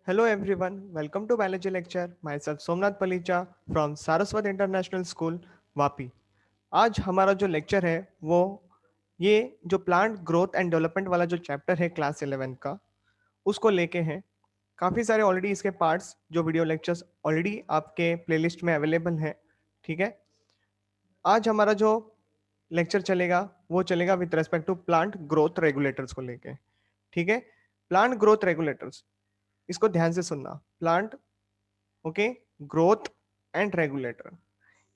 Hello everyone, welcome to biology lecture. Myself Somnath Palicha from Saraswat International School, Vapi. आज हमारा जो lecture है वो ये जो प्लांट ग्रोथ एंड डेवलपमेंट वाला जो चैप्टर है क्लास 11 का उसको लेके हैं। काफ़ी सारे ऑलरेडी इसके पार्ट्स जो वीडियो लेक्चर्स ऑलरेडी आपके प्लेलिस्ट में अवेलेबल हैं। ठीक है, आज हमारा जो लेक्चर चलेगा वो चलेगा with respect to plant growth regulators को लेके। ठीक है, प्लांट ग्रोथ रेगुलेटर्स, इसको ध्यान से सुनना। Plant, okay, growth and regulator,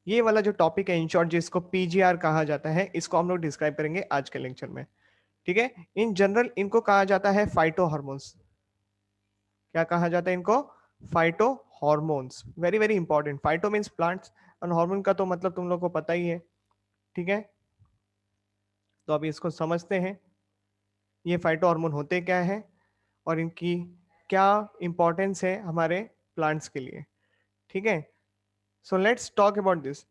ये वाला जो टॉपिक है इन शॉर्ट जिसको पीजीआर कहा जाता है, इसको हम लोग डिस्क्राइब करेंगे आज के लेक्चर में। ठीक है, इन जनरल इनको कहा जाता है फाइटो हार्मोन्स। क्या कहा जाता है इनको? Phyto hormones. Very very important. Phyto means plants और हार्मोन का तो मतलब तुम लोग को पता ही है। ठीक है, तो अभी इसको समझते हैं ये फाइटो हार्मोन होते क्या है और इनकी क्या इंपॉर्टेंस है हमारे प्लांट्स के लिए। ठीक है, सो लेट्स टॉक अबाउट दिस।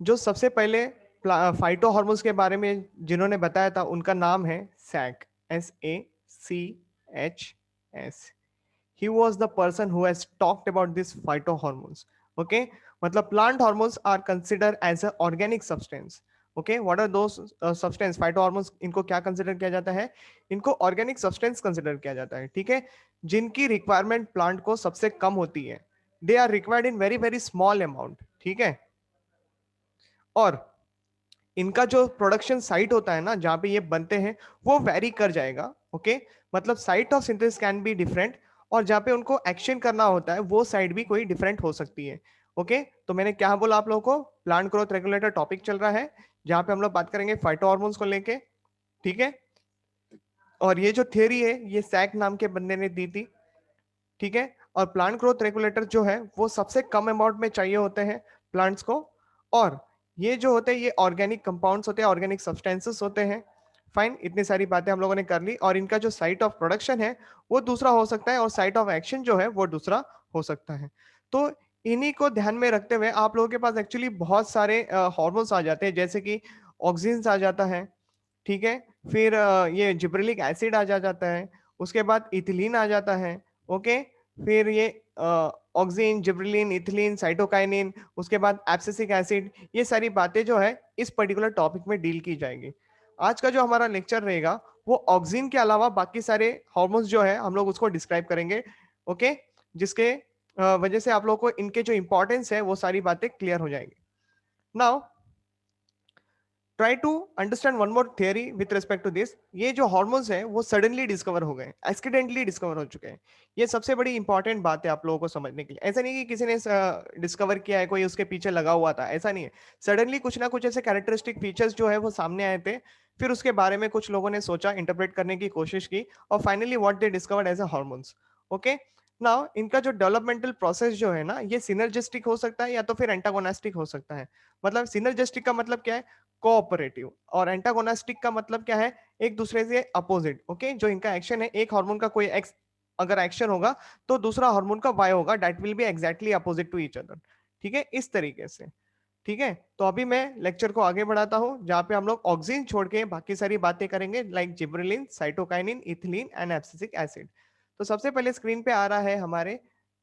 जो सबसे पहले फाइटो हार्मोन्स के बारे में जिन्होंने बताया था उनका नाम है sac, SACHS। he was the person who has talked about this phytohormones. Okay, मतलब plant hormones are considered as a organic substance. Okay, what are those substance? phytohormones इनको क्या कंसिडर किया जाता है? इनको ऑर्गेनिक सब्सटेंस कंसिडर किया जाता है। ठीक है, जिनकी रिक्वायरमेंट प्लांट को सबसे कम होती है। They are required in very very small amount. ठीक है, और इनका जो प्रोडक्शन साइट होता है ना जहां पे ये बनते हैं वो वेरी कर जाएगा। ओके, मतलब site of synthesis can be different, और जहां पे उनको एक्शन करना होता है वो साइट भी कोई डिफरेंट हो सकती है। ओके, तो मैंने क्या बोला आप लोगों को? प्लांट ग्रोथ रेगुलेटर टॉपिक चल रहा है जहां पे हम लोग बात करेंगे फाइटो हार्मोन्स को लेके। ठीक है, और ये जो थियरी है ये सैक नाम के बंदे ने दी थी। ठीक है, और प्लांट ग्रोथ रेगुलेटर जो है वो सबसे कम अमाउंट में चाहिए होते हैं प्लांट्स को, और ये जो होते हैं ये ऑर्गेनिक कंपाउंड्स होते हैं, ऑर्गेनिक सब्सटेंसेस होते हैं। फाइन, इतनी सारी बातें हम लोगों ने कर ली, और इनका जो साइट ऑफ प्रोडक्शन है वो दूसरा हो सकता है और साइट ऑफ एक्शन जो है वो दूसरा हो सकता है। तो इन्हीं को ध्यान में रखते हुए आप लोगों के पास एक्चुअली बहुत सारे हार्मोन्स आ जाते हैं, जैसे कि ऑक्सीजन आ जाता है। ठीक है, फिर ये जिब्रेलिक एसिड जाता है, उसके बाद इथिलीन आ जाता है। ओके, फिर ये ऑक्सीन, जिब्रेलिन, इथिलीन, साइटोकाइनिन, उसके बाद एब्सिसिक एसिड, ये सारी बातें जो है इस पर्टिकुलर टॉपिक में डील की जाएगी। आज का जो हमारा लेक्चर रहेगा वो ऑक्सीन के अलावा बाकी सारे हार्मोन्स जो है हम लोग उसको डिस्क्राइब करेंगे। ओके, जिसके वजह से आप लोग को इनके जो इंपॉर्टेंस है वो सारी बातें क्लियर हो जाएंगी। Now try to understand one more theory with respect to this. ये जो हार्मोन्स हैं वो सडनली डिस्कवर हो गए, एक्सीडेंटली डिस्कवर हो चुके हैं। ये सबसे बड़ी इंपॉर्टेंट बात है आप लोगों को समझने के लिए। ऐसा नहीं कि किसी ने डिस्कवर किया है, कोई उसके पीछे लगा हुआ था, ऐसा नहीं है। सडनली कुछ ना कुछ ऐसे कैरेक्टरिस्टिक फीचर्स जो है वो सामने आए थे, फिर उसके बारे में कुछ लोगों ने सोचा, इंटरप्रेट करने की कोशिश की, और finally what they discovered as a hormones. Okay, now इनका जो डेवलपमेंटल प्रोसेस जो है ना ये सिनर्जिस्टिक हो सकता है या तो फिर एंटागोनास्टिक हो सकता है। मतलब सिनर्जिस्टिक का मतलब क्या है? कोऑपरेटिव। और एंटागोनास्टिक का मतलब क्या है? एक दूसरे से अपोजिट। ओके, जो इनका एक्शन है, एक हार्मोन का कोई एक्स अगर एक्शन होगा तो दूसरा हार्मोन का वाई होगा, that will be exactly opposite to each other. ठीक है, इस तरीके से। ठीक है, तो अभी मैं लेक्चर को आगे बढ़ाता हूं जहां पे हम लोग ऑक्सीजन छोड़ के बाकी सारी बातें करेंगे, like gibberellin, cytokinin, ethylene and abscisic acid. तो सबसे पहले स्क्रीन पे आ रहा है हमारे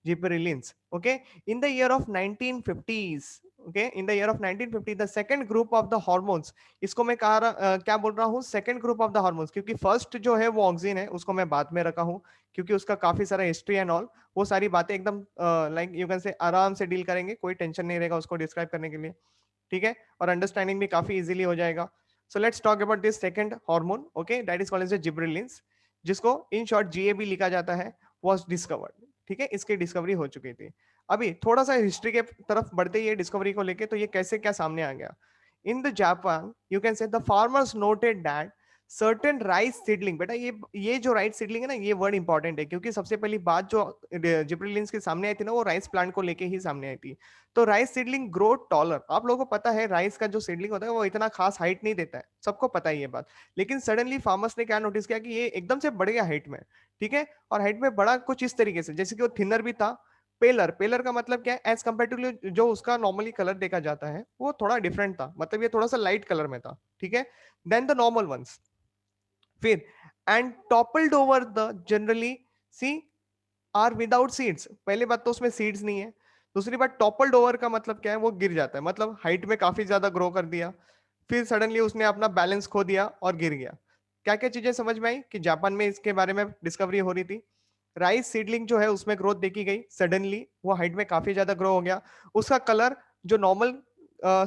gibberellins. Okay, in the year of 1950s, okay, in the year of 1950 the second group of the hormones, इसको मैं क्या बोल रहा हूँ? Second group of the hormones, क्योंकि फर्स्ट जो है वो ऑक्सीजन है, उसको मैं बाद में रखा हूँ क्योंकि उसका काफी सारा हिस्ट्री एंड ऑल, वो सारी बातें एकदम लाइक यू कैन से आराम से डील करेंगे, कोई टेंशन नहीं रहेगा उसको डिस्क्राइब करने के लिए। ठीक है, और अंडरस्टैंडिंग भी काफी इजीली हो जाएगा। So let's talk about this second hormone, okay, that is called as gibberellins, जिसको इन शॉर्ट जीएबी लिखा जाता है, वाज डिस्कवर्ड। ठीक है, इसकी डिस्कवरी हो चुकी थी। अभी थोड़ा सा हिस्ट्री के तरफ बढ़ते ही डिस्कवरी को लेके, तो ये कैसे क्या सामने आ गया? In the Japan you can say the farmers noted that certain rice seedling, बेटा ये जो राइस सीडलिंग है ना, ये वर्ड इंपॉर्टेंट है क्योंकि सबसे पहली बात जो जिब्रेलिन्स के सामने आई थी ना वो राइस प्लांट को लेके ही सामने आई थी। तो राइस सीडलिंग ग्रो टॉलर। आप लोगों को पता है राइस का जो सीडलिंग होता है वो इतना खास हाइट नहीं देता है, सबको पता है ये बात। लेकिन सडनली फार्मर्स ने क्या नोटिस किया कि ये एकदम से बढ़ गया हाइट में। ठीक है, और हाइट में बढ़ा कुछ इस तरीके से जैसे कि वो थिनर भी था। पेलर, पेलर का मतलब क्या है? एज कम्पेयर टू जो उसका नॉर्मली कलर देखा जाता है वो थोड़ा डिफरेंट था, मतलब ये थोड़ा सा लाइट कलर में था। ठीक है, देन द नॉर्मल वंस, फिर and toppled over the generally see are without seeds, पहली बात तो उसमें सीड्स नहीं है। दूसरी बात टॉपल्ड ओवर का मतलब क्या है, वो गिर जाता है, मतलब हाइट में काफी ज्यादा ग्रो कर दिया, फिर सडनली उसने अपना बैलेंस खो दिया और गिर गया। क्या क्या चीजें समझ में आई कि जापान में इसके बारे में डिस्कवरी हो रही थी। राइस सीडलिंग जो है उसमें ग्रोथ देखी गई, सडनली वो हाइट में काफी ज्यादा ग्रो हो गया। उसका कलर जो नॉर्मल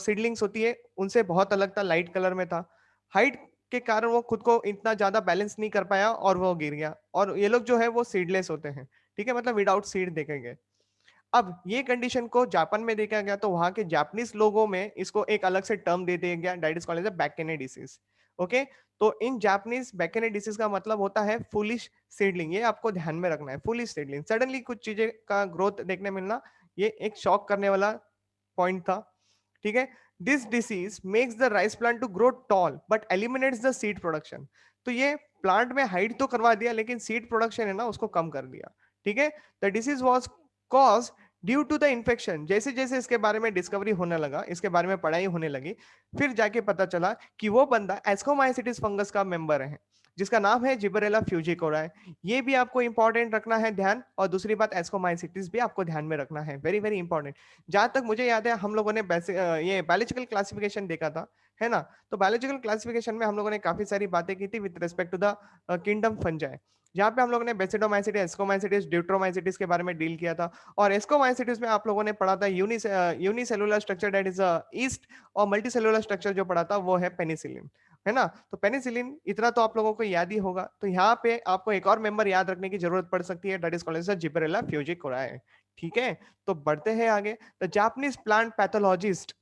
सीडलिंग्स होती है उनसे बहुत अलग था, लाइट कलर में था। हाइट के कारण वो खुद को इतना ज्यादा बैलेंस नहीं कर पाया और वो गिर गया। और ये लोग जो है वो सीडलेस होते हैं, ठीक है, मतलब विदाउट सीड देखे गए। अब ये कंडीशन को जापान में देखा गया तो वहां के जापानीज लोगों में इसको एक अलग से टर्म दे दिया गया, that is called as bakanae disease. Okay, तो इन जापानीज बैकेने डिसीज का मतलब होता है फुलिश सीडलिंग। ये आपको ध्यान में रखना है, फुलिश सीडलिंग, सडनली कुछ चीजें का ग्रोथ देखने मिलना, ये एक शॉक करने वाला पॉइंट था। ठीक है, this disease makes the rice plant to grow tall but eliminates the seed production. तो ये प्लांट में हाइट तो करवा दिया लेकिन सीड प्रोडक्शन है ना उसको कम कर दिया। ठीक है, the disease was cause due to the infection. जैसे जैसे इसके बारे में डिस्कवरी होने लगा, इसके बारे में पढ़ाई होने लगी, फिर जाके पता चला कि वो बंदा एस्कोमाइसिटिस फंगस का मेंबर है जिसका नाम है जिबरेला फ्यूजिकोराई। ये भी आपको इंपॉर्टेंट रखना है ध्यान। और दूसरी बात एस्कोमाइसिटिस भी आपको ध्यान में रखना है, वेरी वेरी इंपॉर्टेंट। जहां तक मुझे याद है हम लोगों ने ये बायोलॉजिकल क्लासिफिकेशन देखा था, है ना। तो बायोलॉजिकल क्लासिफिकेशन में हम लोगों ने काफी सारी बातें की थी with respect to the kingdom fungi, जहाँ पे हम लोगों ने बेसिडोमाइसिटिस, एस्कोमाइसिटिस, ड्यूट्रोमाइसिटिस के बारे में डील किया था। और एस्कोमाइसिटिस में आप लोगों ने पढ़ा था unicellular structure that is east, और मल्टीसेलुलर स्ट्रक्चर जो पढ़ा था वो है पेनिसिलिन, है ना। तो पेनिसिलिन इतना तो आप लोगों को याद ही होगा। तो यहाँ पे आपको एक और मेंबर याद रखने की जरूरत पड़ सकती है, दैट इज कॉल्ड एज जिबरेला फ्यूजिकोराई। ठीक है, तो बढ़ते हैं आगे। द जापानीज प्लांट पैथोलॉजिस्ट,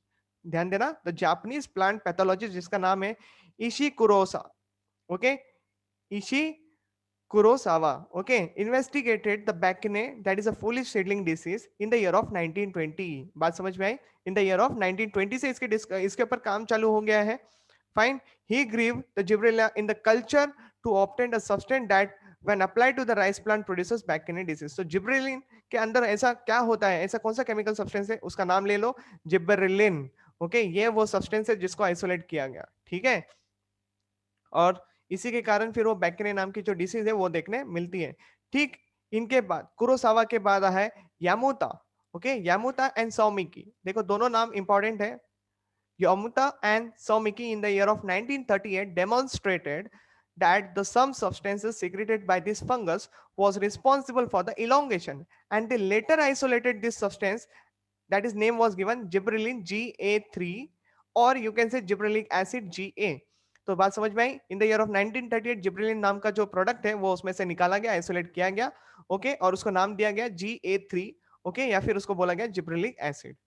ध्यान देना, द जापानीज प्लांट पैथोलॉजिस्ट जिसका नाम है Ishi कुरोसा, okay, Ishi Kurosawa, okay, investigated the Bakine, that is a foolish seedling disease, in the year of 1920। बात समझ में आई? In the year of 1920 से इसके ऊपर काम चालू हो गया है। Fine, he grew the Gibberella in the culture to obtain a substance that when applied to the rice plant produces Bakine disease। तो जिब्रेलिन के अंदर ऐसा क्या होता है, ऐसा कौन सा केमिकल सब्सटेंस है, उसका नाम ले लो, जिब्बेरेलिन। ओके, ये वो सब्सटेंस है जिसको आइसोलेट किया गया। ठीक है, और इसी के कारण फिर वो बैक्टीरिया नाम की जो डिसीज है वो देखने मिलती है। ठीक, इनके बाद कुरोसावा के बाद है यामुता। ओके, यामुता एंड सौमिकी, देखो दोनों नाम इंपॉर्टेंट है। Yamuta and Somiki in the year of 1938 demonstrated that the some substances secreted by this fungus was responsible for the elongation, and they later isolated this substance, that is name was given gibberellin GA3, or you can say gibberellic acid GA। तो बात समझ में आई? In the year of 1938 gibberellin नाम का जो product है वो उसमें से निकाला गया, आइसोलेट किया गया, ओके, और उसको नाम दिया गया GA3, ओके, या फिर उसको बोला गया जिब्रेलिक एसिड।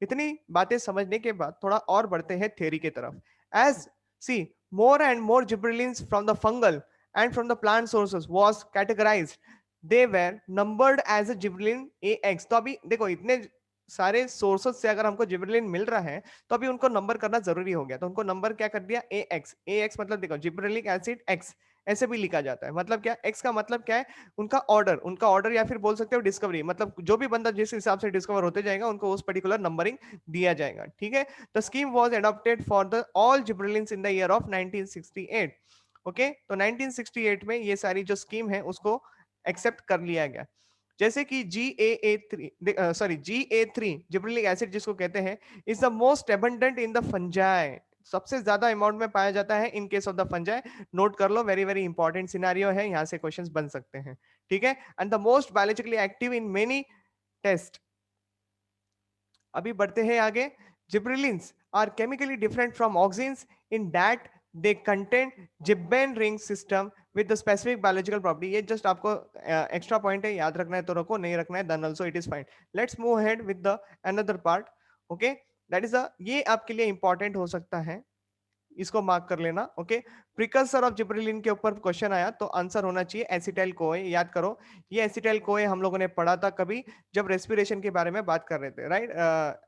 इतनी बातें समझने के बाद थोड़ा और बढ़ते हैं थ्योरी की तरफ। As see more and more gibberellins from the fungal and from the plant sources was categorised, they were numbered as a gibberellin AX। तो अभी देखो इतने सारे सोर्सेस से अगर हमको जिब्रेलिन मिल रहा है तो अभी उनको नंबर करना जरूरी हो गया, तो उनको नंबर क्या कर दिया, AX। AX मतलब देखो जिब्रेलिक एसिड X ऐसे भी लिखा जाता है। मतलब क्या, X का मतलब क्या है, उनका ऑर्डर या फिर बोल सकते हो डिस्कवरी, मतलब जो भी बंदा जिस हिसाब से डिस्कवर होते जाएगा उनको उस पर्टिकुलर नंबरिंग दिया जाएगा। ठीक है, the scheme was adopted for the all gibberellins in the year of 1968। Okay, तो 1968 में ये सारी जो स्कीम है उसको एक्सेप्ट कर लिया गया। जैसे कि GA3 जिब्रेलिक एसिड जिसको कहते हैं is the most abundant in the fungi, सबसे ज्यादा अमाउंट में पाया जाता है in case of the fungi. Note कर लो, वेरी वेरी इंपॉर्टेंट सिनेरियो है, यहां से क्वेश्चंस बन सकते हैं। ठीक है, and the most biologically active in many test. अभी बढ़ते हैं आगे। Gibberellins are chemically different from auxins in that they contain gibbane ring system with the specific biological property. ये जस्ट आपको एक्स्ट्रा पॉइंट है, याद रखना है तो रखो, नहीं रखना है then also it is fine. Let's move ahead with the another part. Okay, that is ये आपके लिए इंपॉर्टेंट हो सकता है, इसको मार्क कर लेना। ओके, प्रिकर्सर ऑफ जिब्रेलिन के ऊपर क्वेश्चन आया तो आंसर होना चाहिए एसिटाइल कोए। याद करो, ये एसिटाइल कोए हम लोगों ने पढ़ा था कभी जब रेस्पिरेशन के बारे में बात कर रहे थे, राइट।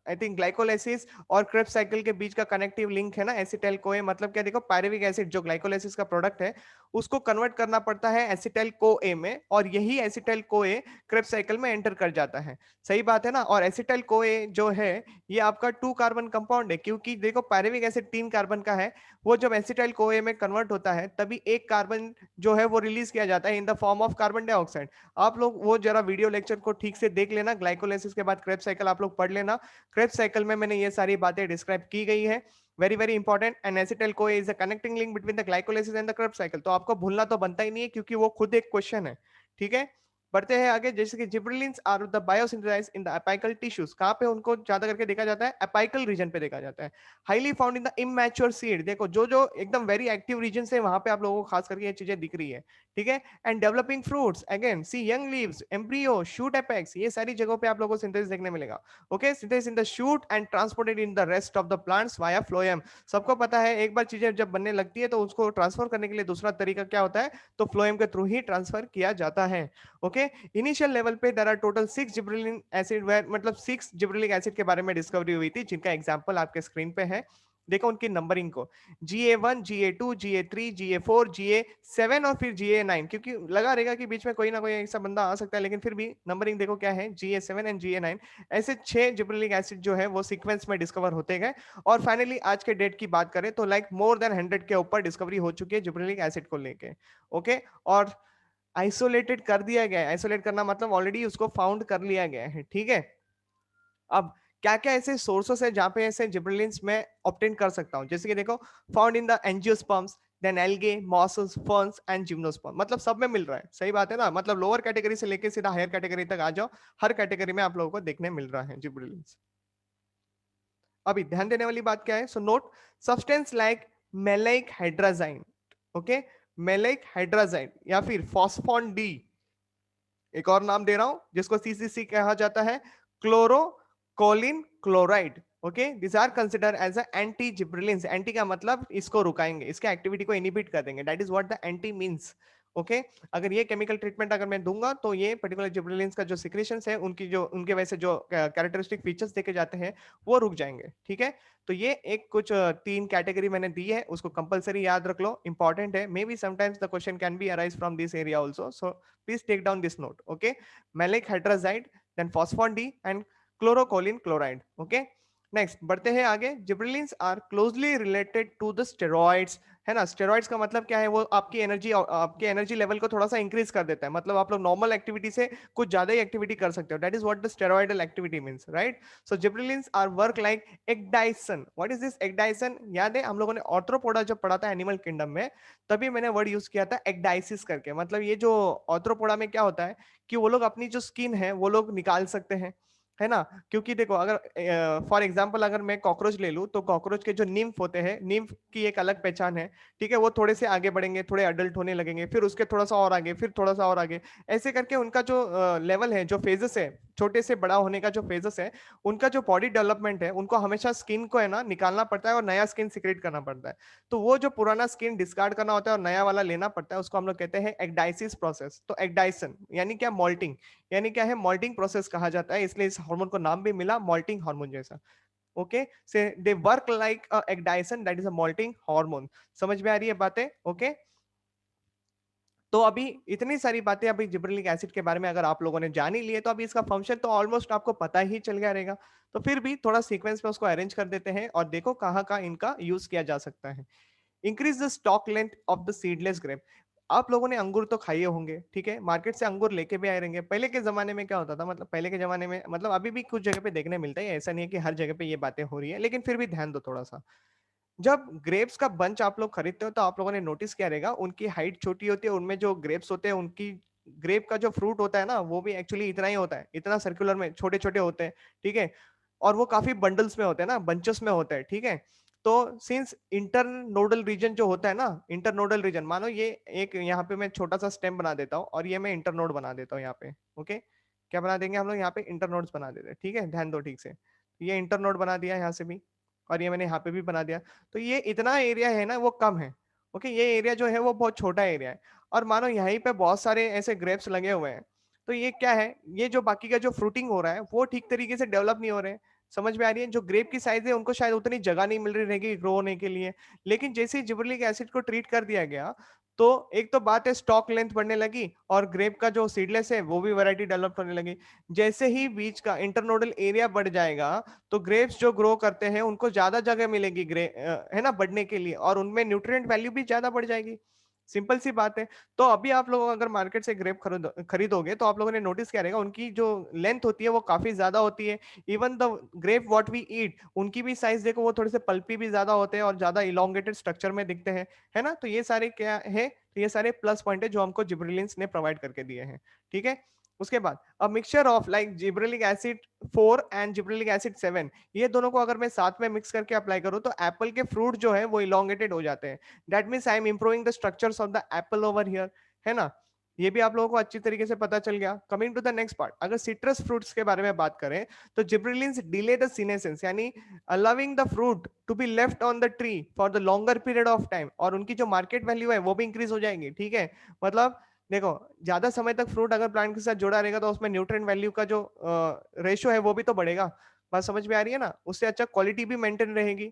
आई थिंक ग्लाइकोलाइसिस और क्रेब्स साइकिल के बीच का कनेक्टिव लिंक है ना एसिटाइल कोए। मतलब क्या, देखो पायरुविक एसिड जो ग्लाइकोलाइसिस का प्रोडक्ट है उसको कन्वर्ट करना पड़ता है एसिटाइल कोए में, और यही एसिटाइल कोए क्रेब्स साइकिल में एंटर कर जाता है। सही बात है ना। और एसिटाइल कोए जो है ये आपका 2 कार्बन कंपाउंड है, क्योंकि देखो पायरुविक एसिड 3 कार्बन का है, वो जब एसिटाइल कोए में कन्वर्ट कन्वर्ट होता है तभी एक कार्बन जो है वो रिलीज किया जाता है इन the form of carbon dioxide. आप लोग वो जरा वीडियो लेक्चर को ठीक से देख लेना, ग्लाइकोलाइसिस के बाद क्रेब्स साइकिल आप लोग पढ़ लेना। क्रेब्स साइकिल में मैंने ये सारी बातें डिस्क्राइब की गई है, very very important. And acetyl CoA is a connecting link between the glycolysis and the Krebs cycle, तो आपको भूलना तो बनता ही नहीं है क्योंकि वो खुद एक क्वेश्चन है, ठीक है। बढ़ते हैं आगे, जैसे कि gibberellins are the biosynthesise in the apical tissues, कहां पे उनको ज्यादा करके देखा जाता है, एपिकल रीजन पे देखा जाता है। Highly found in the immature seed, देखो जो जो एकदम वेरी एक्टिव रीजन है वहां पे आप लोगों को खास करके ये चीजें दिख रही है, ठीक है। And developing fruits, again see young leaves, embryo, shoot apex, ये सारी जगहों पे आप लोगों को सिंथेसिस देखने मिलेगा। Okay, synthesis in the shoot and transported in the rest of the plants via phloem. सबको पता है एक बार चीजें जब बनने लगती है तो उसको ट्रांसफर करने के लिए दूसरा तरीका क्या होता है, तो फ्लोएम के थ्रू ही ट्रांसफर किया जाता है। ओके, इनिशियल लेवल पे there are total 6 gibberellin acid, मतलब 6 जिब्रेलिक एसिड के बारे में डिस्कवरी हुई थी, जिनका एग्जांपल आपके स्क्रीन पे है। देखो उनकी नंबरिंग को, GA1, GA2, GA3, GA4, GA7 और फिर GA9, क्योंकि लगा रहेगा कि बीच में कोई ना कोई ऐसा बंदा आ सकता है, लेकिन फिर भी नंबरिंग देखो क्या है, GA7 एंड GA9, ऐसे 6 जिब्रेलिक एसिड जो है वो सीक्वेंस में डिस्कवर होते गए। और फाइनली आज के डेट की बात करें तो लाइक मोर देन 100 के ऊपर डिस्कवरी हो चुकी है जिब्रेलिक एसिड को लेके। ओके, और आइसोलेटेड कर दिया गया है, आइसोलेट करना मतलब ऑलरेडी उसको फाउंड कर लिया गया है, ठीक है। अब क्या क्या ऐसे सोर्सेस है जहां पे ऐसे जिब्रेलिन्स मैं ऑब्टेन कर सकता हूं, जैसे कि देखो found in the angiosperms, then algae, mosses, ferns and gymnosperm, मतलब सब में मिल रहा है, सही बात है ना, मतलब लोअर कैटेगरी से लेके सीधा हायर कैटेगरी तक आ जाओ, हर कैटेगरी में आप लोगों को देखने मिल रहा है जिब्रेलिन्स। अभी ध्यान देने वाली बात क्या है, so note substance like मेलाइक हाइड्राजाइन, okay, मेलाइक हाइड्राजाइन या फिर फॉस्फोन डी, एक और नाम दे रहा हूं जिसको CCC कहा जाता है, chlorocholine chloride. Okay, this are consider as a anti gibberellins, anti का मतलब इसको रुकाएंगे, इसके एक्टिविटी को इनिबिट कर देंगे, that is what the anti means. Okay, अगर ये केमिकल ट्रीटमेंट अगर मैं दूंगा तो ये पर्टिकुलर जिब्रेलिन्स का जो सिक्रेशंस है उनकी जो उनके वजह से जो कैरेक्टरिस्टिक फीचर्स देखे जाते हैं वो रुक जाएंगे, ठीक है। तो ये एक कुछ 3 कैटेगरी मैंने दी है, उसको कंपलसरी याद रख लो, इंपॉर्टेंट है, may be sometimes the question can be arise from this area also, so please take down this note. Okay, malic hydrazide, then phosphon D and chlorocolin chloride. Okay, next बढ़ते हैं आगे, gibberellins are closely related to the steroids, है ना। Steroids का मतलब क्या है, वो आपकी एनर्जी लेवल को थोड़ा सा इंक्रीज कर देता है, मतलब आप लोग नॉर्मल एक्टिविटी से कुछ ज्यादा ही एक्टिविटी कर सकते हो, that is what the steroidal activity means, right. So gibberellins are work like ecdysone. What is this ecdysone, याद है हम लोगों ने ऑर्थ्रोपोडा जब पढ़ा था एनिमल किंगडम में, तभी मैंने वर्ड यूज किया था एक्डाइसिस करके, मतलब ये जो ऑर्थ्रोपोडा में क्या होता है कि वो लोग अपनी जो स्किन है वो लोग निकाल सकते हैं, है ना। क्योंकि देखो अगर फॉर एग्जांपल अगर मैं कॉकरोच ले लूं तो कॉकरोच के जो निम्फ होते हैं, निम्फ की एक अलग पहचान है, ठीक है, वो थोड़े से आगे बढ़ेंगे, थोड़े अडल्ट होने लगेंगे, फिर उसके थोड़ा सा और आगे, फिर थोड़ा सा और आगे, ऐसे करके उनका जो लेवल है, जो फेजेस है, छोटे से बड़ा होने का जो फेजेस है, उनका जो बॉडी डेवलपमेंट है, उनको हमेशा स्किन को है ना निकालना पड़ता है और नया स्किन सिक्रेट करना पड़ता है। तो वो जो पुराना स्किन डिस्कार्ड करना होता है और नया वाला लेना पड़ता है, उसको हम लोग कहते हैं एक्डाइसिस प्रोसेस। तो एक्डाइसन यानी क्या, मॉल्टिंग, यानी क्या है, मॉल्टिंग प्रोसेस कहा जाता है, इसलिए इस हार्मोन को नाम भी मिला मॉल्टिंग हार्मोन जैसा। Okay, say they work like a ecdysone, that is a moulting hormone. समझ में आ रही है बातें, ओके। तो अभी इतनी सारी बातें अभी जिब्रेलिक एसिड के बारे में अगर आप लोगों ने जान ही लिए तो अभी इसका फंक्शन तो ऑलमोस्ट आपको पता ही चल गया रहेगा। तो फिर भी थोड़ा सीक्वेंस में उसको अरेंज कर देते हैं और देखो कहाँ कहाँ इनका यूज किया जा सकता है। Increase the stalk length of the seedless grape. आप लोगों ने अंगूर तो खाए होंगे, ठीक है, मार्केट से अंगूर लेके भी आए रहेंगे। पहले के जमाने में क्या होता था, मतलब पहले के जमाने में, मतलब अभी भी कुछ जगह पे देखने मिलता है, ऐसा नहीं है कि हर जगह पे ये बातें हो रही है, लेकिन फिर भी ध्यान दो थोड़ा सा। जब ग्रेप्स का बंच आप लोग खरीदते हो तो आप लोगों ने नोटिस किया रहेगा, उनकी हाइट छोटी होती है, उनमें जो ग्रेप्स होते हैं, उनकी ग्रेप का जो फ्रूट होता है ना, वो भी एक्चुअली इतना ही होता है, इतना सर्कुलर में छोटे छोटे होते हैं, ठीक है। और वो काफी बंडल्स में होते हैं ना, बंचेस में होते हैं, ठीक है। तो सिंस इंटरनोडल रीजन जो होता है ना, इंटरनोडल रीजन, मानो ये एक यहाँ पे मैं छोटा सा स्टेम बना देता हूँ और ये मैं इंटरनोड बना देता हूँ यहाँ पे। ओके, क्या बना देंगे हम लोग यहाँ पे, इंटरनोड्स बना देते हैं, ठीक है, ध्यान दो ठीक से। ये इंटरनोड बना दिया यहाँ से भी, और ये मैंने यहाँ पे भी बना दिया। तो ये इतना एरिया है ना वो कम है, ओके, ये एरिया जो है वो बहुत छोटा एरिया है। और मानो यहीं पे बहुत सारे ऐसे ग्रेप्स लगे हुए हैं, तो ये क्या है, ये जो बाकी का जो फ्रूटिंग हो रहा है वो ठीक तरीके से डेवलप नहीं हो रहे हैं। समझ में आ रही है, जो ग्रेप की साइज है उनको शायद उतनी जगह नहीं मिल रही रहेगी ग्रो होने के लिए। लेकिन जैसे ही जिबरलिक एसिड को ट्रीट कर दिया गया तो एक तो बात है स्टॉक लेंथ बढ़ने लगी और ग्रेप का जो सीडलेस है वो भी वैरायटी डेवलप होने लगी। जैसे ही बीज का इंटरनोडल एरिया बढ़ जाएगा तो ग्रेप्स जो ग्रो करते हैं उनको ज्यादा जगह मिलेगी है ना बढ़ने के लिए, और उनमें न्यूट्रिएंट वैल्यू भी ज्यादा बढ़ जाएगी। सिंपल सी बात है। तो अभी आप लोग अगर मार्केट से ग्रेप खरीदोगे तो आप लोगों ने नोटिस किया रहेगा उनकी जो लेंथ होती है वो काफी ज्यादा होती है। Even the grape what we eat उनकी भी साइज देखो, वो थोड़े से पल्पी भी ज्यादा होते हैं और ज्यादा इलोंगेटेड स्ट्रक्चर में दिखते हैं, है ना। तो ये सारे क्या है, तो ये सारे प्लस पॉइंट है जो हमको जिब्रेलिन्स ने प्रोवाइड करके दिए हैं। ठीक है। उसके बाद a mixture of like gibberellic acid 4 and gibberellic acid 7, ये दोनों को अगर मैं साथ में मिक्स करके अप्लाई करूं तो एप्पल के फ्रूट जो है वो इलोंगेटेड हो जाते हैं। That means I am improving the structures of the Apple over here, है ना। ये भी आप लोगों को अच्छी तरीके से पता चल गया। Coming to the next part, अगर सिट्रस फ्रूट्स के बारे में बात करें तो जिब्रेलिन्स डिले द सीनेसेंस, यानी allowing the fruit to be left on the tree for the longer period of time, और उनकी जो मार्केट वैल्यू है वो भी इंक्रीज हो जाएगी। ठीक है। मतलब देखो, ज्यादा समय तक फ्रूट अगर प्लांट के साथ जुड़ा रहेगा तो उसमें न्यूट्रिएंट वैल्यू का जो रेशियो है वो भी तो बढ़ेगा। बात समझ में आ रही है ना। उससे अच्छा क्वालिटी भी मेंटेन रहेगी।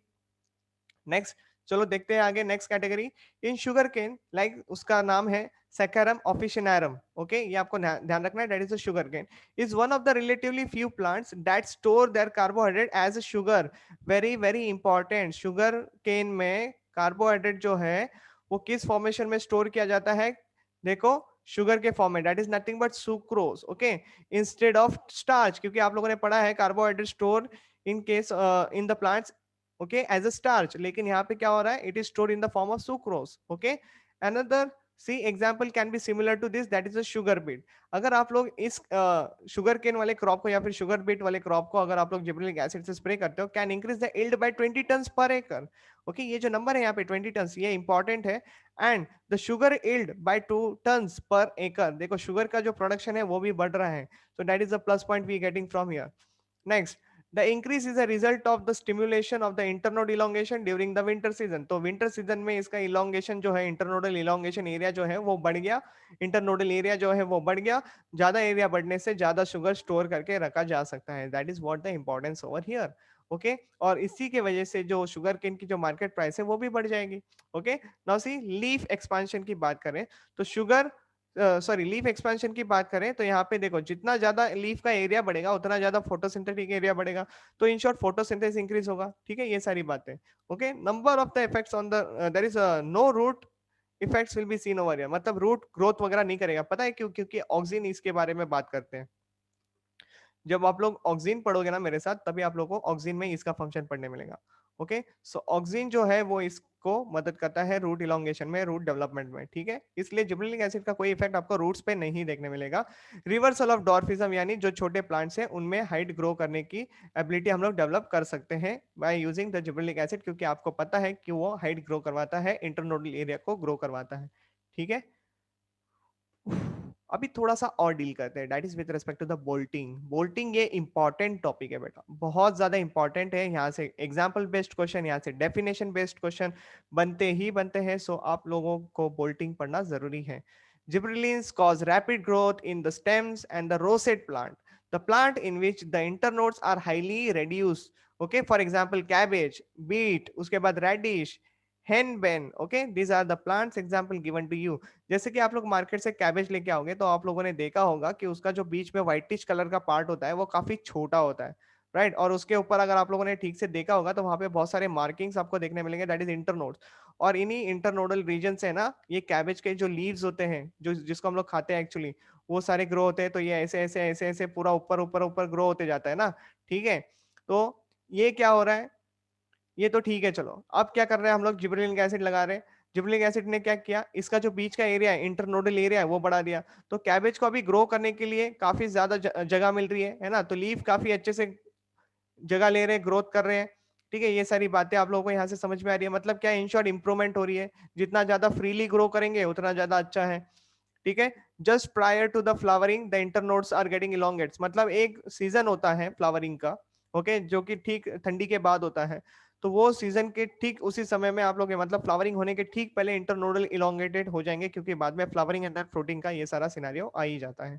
नेक्स्ट, चलो देखते हैं आगे next category. In sugarcane, like उसका नाम है सैकरम ऑफिशिनारम, ओके, ये आपको ध्यान रखना है। That is a sugarcane is one of the relatively few plants that store their carbohydrate as a sugar. Very very important, sugarcane में carbohydrate जो है वो किस फॉर्मेशन में स्टोर किया जाता है, देखो, शुगर के फॉर्म में। That is nothing but sucrose, okay, instead of starch, क्योंकि आप लोगों ने पढ़ा है carbohydrate store in case in the plants, okay, as a starch, लेकिन यहाँ पे क्या हो रहा है, it is stored in the form of sucrose, okay. Another see example can be similar to this, that is a sugar beet. अगर आप लोग इस शुगर केन वाले क्रॉप को या फिर शुगर बीट वाले क्रॉप को अगर आप लोग जिब्रेलिक एसिड से स्प्रे करते हो, can increase the yield by 20 ton per एकड़, ओके। ये जो नंबर है यहाँ पे 20 टन, ये इंपॉर्टेंट है। And the sugar yield by 2 ton per एकड़, देखो शुगर का जो प्रोडक्शन है वो भी बढ़ रहा है। So that is the plus point we getting from here. Next, the increase is a result of the stimulation of the internode elongation during the winter season। तो winter season में इसका elongation जो है, internodal elongation area जो है वो बढ़ गया, internodal area जो है वो बढ़ गया। ज्यादा एरिया बढ़ने से ज्यादा शुगर स्टोर करके रखा जा सकता है। That is what the importance over here, okay. और इसी के वजह से जो शुगर केन की जो मार्केट प्राइस है वो भी बढ़ जाएगी, okay. Now see leaf expansion की बात करें तो शुगर सॉरी लीफ एक्सपेंशन की बात करें तो यहाँ पे देखो, जितना ज्यादा लीफ का एरिया बढ़ेगा उतना ज्यादा फोटोसिंथेटिक एरिया बढ़ेगा, तो इन शॉर्ट फोटोसिंथेसिस इंक्रीज होगा। ठीक है, ये सारी बातें, okay. Number of the effects on the there is no root effects will be seen over here, मतलब रूट ग्रोथ वगैरह नहीं करेगा। पता है क्यों? क्योंकि ऑक्सीजन इसके बारे में बात करते हैं। जब आप लोग ऑक्सीजन पढ़ोगे ना मेरे साथ, तभी आप लोगों को ऑक्सीजन में इसका फंक्शन पढ़ने मिलेगा, ओके। सो ऑक्सीजन जो है वो इसको मदद करता है रूट इलोंगेशन में, रूट डेवलपमेंट में। ठीक है, इसलिए जिबरेलिक एसिड का कोई इफेक्ट आपको रूट्स पे नहीं देखने मिलेगा। रिवर्सल ऑफ डॉर्फिज्म, यानी जो छोटे प्लांट्स हैं उनमें हाइट ग्रो करने की एबिलिटी हम लोग डेवलप कर सकते हैं by using the gibberellic acid, क्योंकि आपको पता है कि वो हाइट ग्रो करवाता है, इंटरनोडल एरिया को ग्रो करवाता है। ठीक है। अभी थोड़ा सा और डील करते हैं, that is with respect to the bolting. Bolting ये इंपॉर्टेंट टॉपिक है बेटा, बहुत ज्यादा इंपॉर्टेंट है। यहाँ से एग्जाम्पल बेस्ड क्वेश्चन, यहाँ से डेफिनेशन बेस्ड क्वेश्चन बनते ही बनते हैं। सो आप लोगों को बोल्टिंग पढ़ना जरूरी है। Gibberellins cause rapid growth in the stems and the rosette plant, the plant in which the internodes are highly reduced, okay, for example cabbage, beet, उसके बाद radish, henbane, okay, these are the plants example given to you। जैसे कि आप लोग market से cabbage लेके आओगे तो आप लोगों ने देखा होगा कि उसका जो बीच में व्हाइटिश कलर का पार्ट होता है वो काफी छोटा होता है, राइट। और उसके ऊपर अगर आप लोगों ने ठीक से देखा होगा तो वहां पे बहुत सारे मार्किंग्स आपको देखने मिलेंगे, दैट इज इंटरनोड्स। और इन्हीं इंटरनोडल रीजन से ना ये कैबेज के जो लीव्स होते हैं, जो जिसको हम लोग खाते हैं एक्चुअली, वो सारे ग्रो होते हैं। तो ये ऐसे ऐसे ऐसे ऐसे पूरा ऊपर ऊपर ऊपर ग्रो होते जाता है ना। ठीक है। तो ये क्या हो रहा है, ये तो ठीक है। चलो अब क्या कर रहे हैं हम लोग, जिब्रेलिक एसिड लगा रहे हैं। जिब्रेलिक एसिड ने क्या किया, इसका जो बीच का एरिया है, इंटरनोडल एरिया है, वो बढ़ा दिया। तो कैबेज को अभी ग्रो करने के लिए काफी ज्यादा जगह मिल रही है ना। तो लीफ काफी अच्छे से जगह ले रहे हैं, ग्रोथ कर रहे हैं। ठीक है, ये सारी बातें आप लोगों को यहाँ से समझ में आ रही है। मतलब क्या, इन शॉर्ट इंप्रूवमेंट हो रही है। जितना ज्यादा फ्रीली ग्रो करेंगे उतना ज्यादा अच्छा है। ठीक है। Just prior to the flowering the internodes are getting elongates, मतलब एक सीजन होता है फ्लावरिंग का, ओके, जो कि ठीक ठंडी के बाद होता है। तो वो सीजन के ठीक उसी समय में आप लोग मतलब फ्लावरिंग होने के ठीक पहले इंटरनोडल इलोंगेटेड हो जाएंगे, क्योंकि बाद में फ्लावरिंग एंड फ्रूटिंग का ये सारा सिनेरियो आ ही जाता है।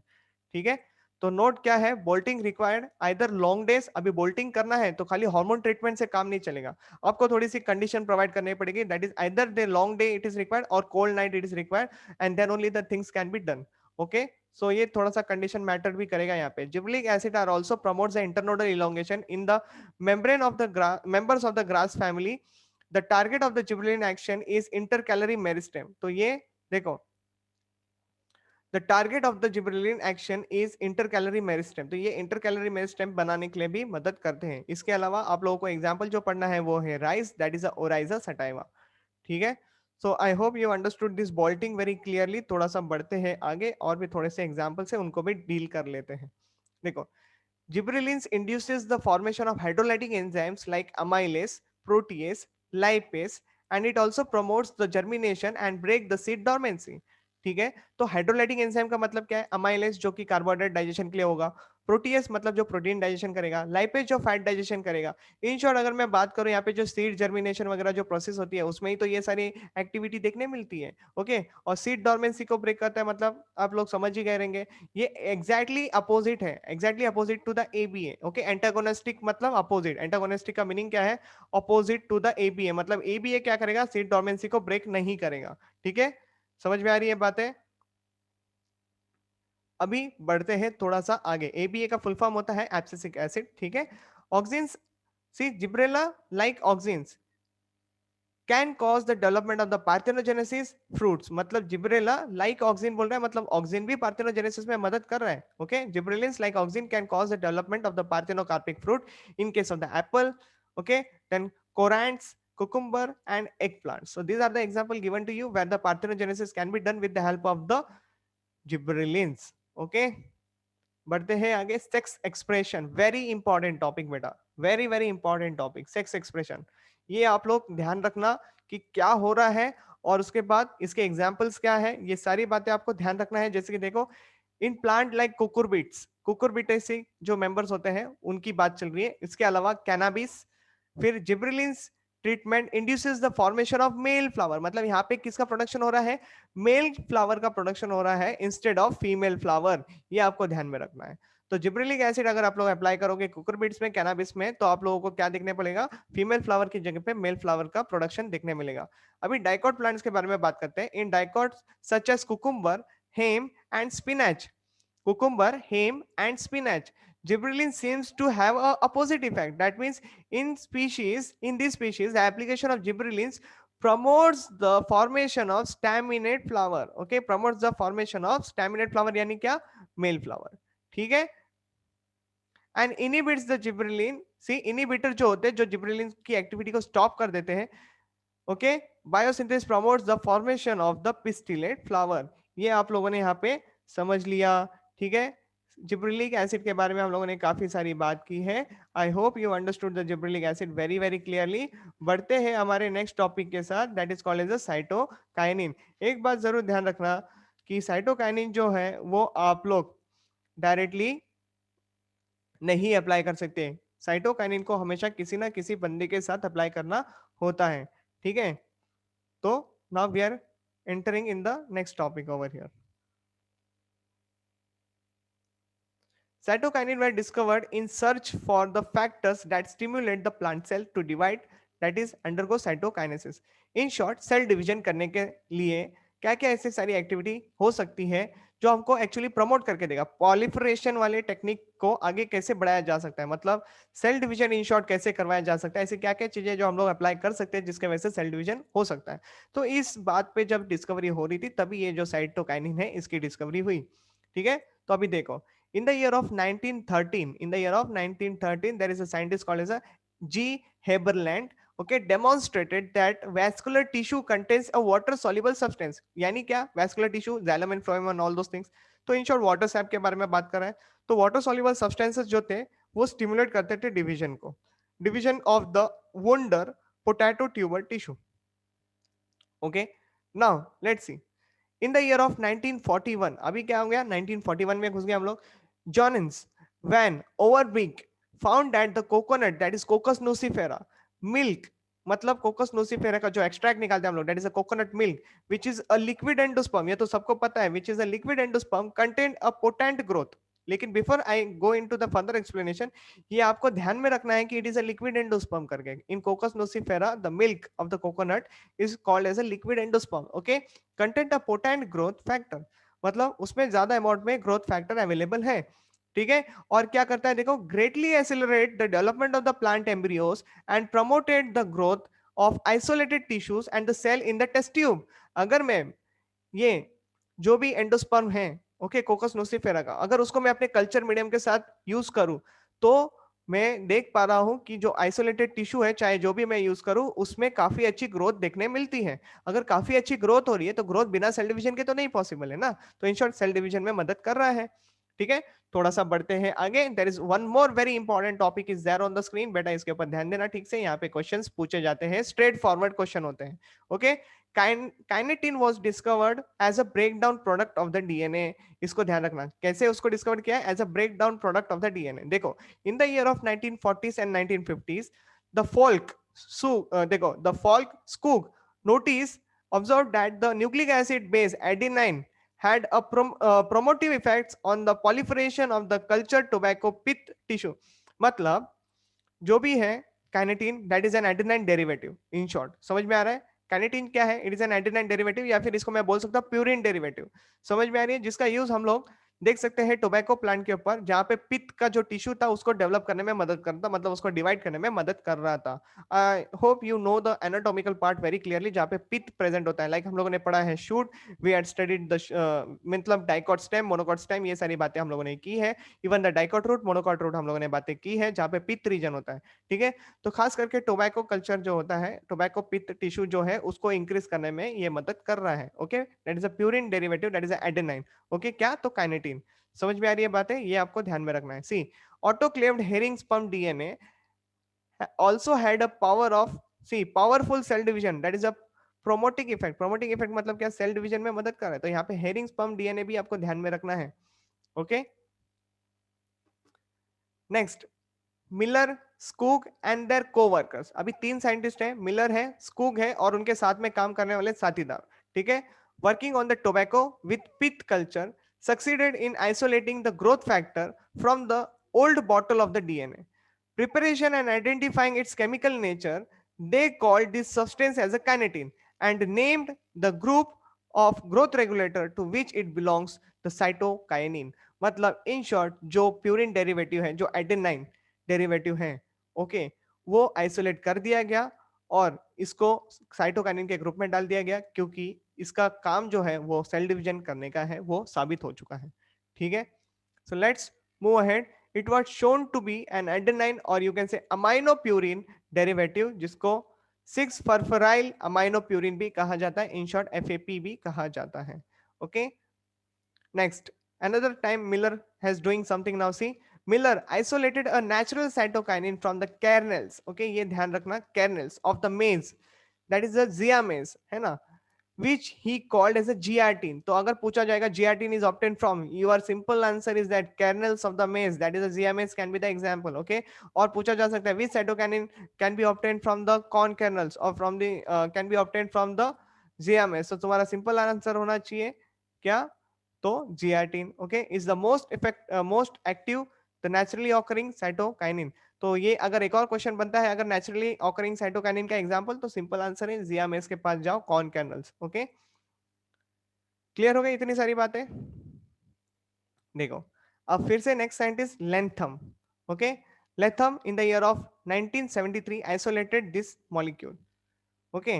ठीक है। तो नोट क्या है, bolting required either long days, अभी बोल्टिंग करना है तो खाली हार्मोन ट्रीटमेंट से काम नहीं चलेगा, आपको थोड़ी सी कंडीशन प्रोवाइड करनी पड़ेगी, that is either the long day it is required और cold night it is required, and then only the things can be done. Okay, so ये थोड़ा सा कंडीशन मैटर भी करेगा यहाँ पे। Gibberellic acid are also promotes the internodal elongation in the membrane of the members of the grass family. The target of the gibberellin action is intercalary meristem. तो ये देखो, the target of the gibberellin action is intercalary meristem, तो ये इंटरकैलोरी meristem बनाने के लिए भी मदद करते हैं। इसके अलावा आप लोगों को एग्जांपल जो पढ़ना है वो है rice, that is Oryza sativa. ठीक है, so I hope you understood this bolting very clearly. थोड़ा सा बढ़ते हैं आगे और भी थोड़े से एग्जाम्पल से उनको भी डील कर लेते हैं। देखो, Gibberellins induces the formation of hydrolytic enzymes like amylase, protease, lipase, and it also promotes the germination and break the seed dormancy. ठीक है, तो हाइड्रोलाइटिक एंजाइम का मतलब क्या है, अमाइलेज जो कि कार्बोहाइड्रेट डाइजेशन के लिए होगा, प्रोटीएस मतलब जो प्रोटीन डाइजेशन करेगा, लाइपेज जो फैट डाइजेशन करेगा। इन शॉर्ट अगर मैं बात करूं यहाँ पे जो सीड जर्मिनेशन वगैरह जो प्रोसेस होती है उसमें ही तो ये सारी एक्टिविटी देखने मिलती है। ओके, और सीड डॉर्मेंसी को ब्रेक करता है, मतलब आप लोग समझ ही गए रहेंगे, ये एग्जैक्टली अपोजिट है, exactly opposite to the ABA. Okay, antagonistic मतलब अपोजिट, एंटागोनिस्टिक का मीनिंग क्या है, अपोजिट टू द एबीए, मतलब एबीए क्या करेगा, सीड डॉर्मेंसी को ब्रेक नहीं करेगा। ठीक है, समझ में आ रही है बातें। अभी बढ़ते हैं थोड़ा सा आगे। एबीए का फुल फॉर्म होता है एब्सिसिक एसिड। ठीक है, auxins, see gibberella like auxins can cause the development of the parthenogenesis fruits, मतलब जिब्रेला लाइक ऑक्सिन बोल रहा है, मतलब ऑक्सिन भी पार्थेनोजेनेसिस में मदद कर रहा है। Okay, gibberellins like auxin can cause the development of the parthenocarpic fruit in case of the apple. Okay, then currants, cucumber and eggplant. So these are the example given to you where the parthenogenesis can be done with the help of the gibberellins. Okay, बढ़ते हैं आगे। Sex expression, very important topic बेटा, very very important topic, sex expression. ये आप लोग ध्यान रखना कि क्या हो रहा है और उसके बाद इसके एग्जाम्पल्स क्या है, ये सारी बातें आपको ध्यान रखना है। जैसे कि देखो, in plant like cucurbits, Cucurbitaceae जो मेंबर्स होते हैं उनकी बात चल रही है। इसके अलावा कैनाबिस, फिर gibberellins treatment induces the formation of male flower, मतलब यहाँ पे किसका प्रोडक्शन हो रहा है, मेल फ्लावर का प्रोडक्शन हो रहा है इंस्टेड ऑफ फीमेल फ्लावर, ये आपको ध्यान में रखना है। तो जिब्रेलिक एसिड अगर आप लोग अप्लाई करोगे कुकुरबिट्स में, कैनाबिस में, तो आप लोगों को क्या देखने पड़ेगा, फीमेल फ्लावर की जगह पे मेल फ्लावर का प्रोडक्शन देखने मिलेगा। अभी डाइकॉट प्लांट्स के बारे में बात करते हैं। In dicot such as cucumber, hemp and spinach, cucumber, hame, and spinach. Gibberellin seems to have a opposite effect. That means in this species, the application of gibberellins promotes the formation of staminate flower. Okay, promotes the formation of staminate flower यानी क्या, male flower. ठीक है, and inhibits the gibberellin. See, inhibitor जो होते हैं जो gibberellin की activity को स्टॉप कर देते हैं। Okay, biosynthesis promotes the formation of the pistillate flower, ये आप लोगों ने यहाँ पे समझ लिया। ठीक है, जिब्रेलिक एसिड के बारे में हम लोगों ने काफी सारी बात की है। I hope you understood the gibberellic acid very very clearly. बढ़ते हैं हमारे नेक्स्ट टॉपिक के साथ, that is called as a cytokinin. एक बात जरूर ध्यान रखना कि साइटोकाइनिन जो है वो आप लोग डायरेक्टली नहीं अप्लाई कर सकते, साइटोकाइनिन को हमेशा किसी ना किसी बंदे के साथ अप्लाई करना होता है। ठीक है, तो now we are entering in the next topic over here. Cytokinin were discovered in search for the factors that stimulate the plant cell to divide, that is undergo cytokinesis. In short, cell division करने के लिए क्या क्या ऐसी सारी activity हो सकती है जो हमको एक्चुअली प्रमोट करके देगा, पॉलिफरेशन वाले टेक्निक को आगे कैसे बढ़ाया जा सकता है, मतलब सेल डिवीजन इन शॉर्ट कैसे करवाया जा सकता है, ऐसी क्या क्या चीजें जो हम लोग अप्लाई कर सकते हैं जिसके वजह से सेल डिवीजन हो सकता है। तो इस बात पे जब डिस्कवरी हो रही थी तभी ये जो साइटोकाइनिन है इसकी डिस्कवरी हुई। ठीक है, तो अभी देखो, in the year of 1913, in the year of 1913 there is a scientist called as a G Haberland, okay, demonstrated that vascular tissue contains a water soluble substance। यानी क्या, vascular tissue, xylem and phloem and all those things। तो in short water SAP के बारे में बात कर रहे हैं। तो वाटर soluble substances जो थे वो स्टिमुलेट करते थे डिवीजन को, division of the wounded potato tuber tissue. Okay, now let's see, in the year of 1941, अभी क्या हो गया, 1941 में घुस गए हम लोग। Johannes van Overbeek found that the coconut, that is Cocos nucifera milk, मतलब कोकस नोसिफेरा का जो एक्सट्रैक्ट निकालते हैं हम लोग, that is a coconut milk which is a liquid endosperm, ये तो सबको पता है, which is a liquid endosperm contain a potent growth, लेकिन before I go into the further explanation, ये आपको ध्यान में रखना है कि it is a liquid endosperm करके। In Cocos nucifera the milk of the coconut is called as a liquid endosperm. Okay, content a potent growth factor, मतलब उसमें ज्यादा अमाउंट में ग्रोथ फैक्टर अवेलेबल है। ठीक है, और क्या करता है देखो, greatly accelerate the development of the plant embryos and promoted the growth of isolated tissues and the cell in the test tube. अगर मैं ये जो भी एंडोस्पर्म है, ओके, कोकस नोसिफेरा का, अगर उसको मैं अपने कल्चर मीडियम के साथ यूज करूं, तो मैं देख पा रहा हूं कि जो आइसोलेटेड टिश्यू है, चाहे जो भी मैं यूज करूं, उसमें काफी अच्छी ग्रोथ देखने मिलती है। अगर काफी अच्छी ग्रोथ हो रही है तो ग्रोथ बिना सेल डिवीजन के तो नहीं पॉसिबल है ना, तो इन शॉर्ट सेल डिवीजन में मदद कर रहा है। ठीक है, थोड़ा सा बढ़ते हैं आगे। There is one more very important topic is there on the screen. बेटा इसके ऊपर ध्यान देना ठीक से, यहाँ पे क्वेश्चंस पूछे जाते हैं, स्ट्रेट फॉरवर्ड क्वेश्चन होते हैं। Okay, kinetin was discovered as a breakdown product of the DNA. इसको ध्यान रखना, कैसे उसको डिस्कवर किया है, as a breakdown product of the DNA. देखो, in the year of 1940s and 1950s, the Folke देखो, the Folke Skoog notice observed that the nucleic acid base adenine had a promotive effects on the proliferation of the cultured tobacco pith tissue। मतलब जो भी है kinetin, that is an adenine derivative. In short समझ में आ रहा है, kinetin क्या है, it is an adenine derivative, या फिर इसको मैं बोल सकता हूँ प्यूरिन डेरिवेटिव। समझ में आ रही है, जिसका यूज हम लोग देख सकते हैं टोबैको प्लांट के ऊपर, जहां पे पित्त का जो टिश्यू था उसको डेवलप करने में मदद करता, मतलब उसको डिवाइड करने में मदद कर रहा था। आई hope you know the anatomical part very clearly, जहां पे पित्त प्रेजेंट होता है। लाइक हम लोगों ने पढ़ा है shoot, we had studied the मतलब डाइकॉट स्टेम, मोनोकॉट स्टेम, ये सारी बातें हम लोगों ने की है। Even the dicot root, monocot root हम लोगों ने बातें की है, जहां पे पित्त रीजन होता है। ठीक है, तो खास करके टोबैको कल्चर जो होता है, टोबैको पित्त टिश्यू जो है, उसको इंक्रीज करने में ये मदद कर रहा है। Okay, that is a purine derivative, that is adenine. Okay, क्या तो काइनेटिन। समझ में आ रही है बातें, ये आपको ध्यान में रखना है। See, autoclaved herring sperm DNA also had a power of, see, powerful cell division, that is a promoting effect। promoting effect मतलब क्या, सेल डिवीजन में मदद कर रहा है। तो यहाँ पे हेरिंग स्पर्म डीएनए भी आपको ध्यान में रखना है। Okay, next, Miller, Skoog and their coworkers. अभी तीन साइंटिस्ट हैं, मिलर है, स्कूग है, और उनके साथ में काम करने वाले साथीदार। ठीक है, working on the tobacco with pith culture succeeded in isolating the growth factor from the old bottle of the DNA preparation and identifying its chemical nature. They called this substance as a kinetin and named the group of growth regulator to which it belongs the cytokinin। मतलब in short, जो purine derivative है, जो adenine derivative है, okay, वो isolate कर दिया गया और इसको साइटोकाइनिन के ग्रुप में डाल दिया गया, क्योंकि इसका काम जो है वो सेल डिवीजन करने का है, वो साबित हो चुका है। ठीक है, so let's move ahead। It was shown to be an adenine or you can say aminopurine derivative, जिसको 6-फॉस्फोराइल aminopurine भी कहा जाता है, इन शॉर्ट FAP भी कहा जाता है। Okay, next, another time Miller has doing something now। See, Miller isolated a natural cytokinin from the kernels। okay, ये ध्यान रखना, kernels of the maize, that is the zea maize, है ना, which he called as a giartin। तो अगर पूछा जाएगा giartin is obtained from, your simple answer is that kernels of the maize, that is the zea maize can be the example। okay, और पूछा जा सकता है which cytokinin can be obtained from the corn kernels or from the can be obtained from the zea maize। तो तुम्हारा simple answer होना चाहिए क्या, तो giartin। Okay, is the most active the naturally occurring cytokinin. तो ये अगर एक और क्वेश्चन बनता है, अगर नेचुरली ऑकरिंग साइटोकाइनिन का एग्जांपल, तो सिंपल आंसर है जिया मेस के पास जाओ, कॉर्न कैनल्स। ओके, क्लियर हो गई इतनी सारी बातें। देखो, अब फिर से next scientist Letham. Okay, Letham in the year of 1973 isolated this molecule. Okay,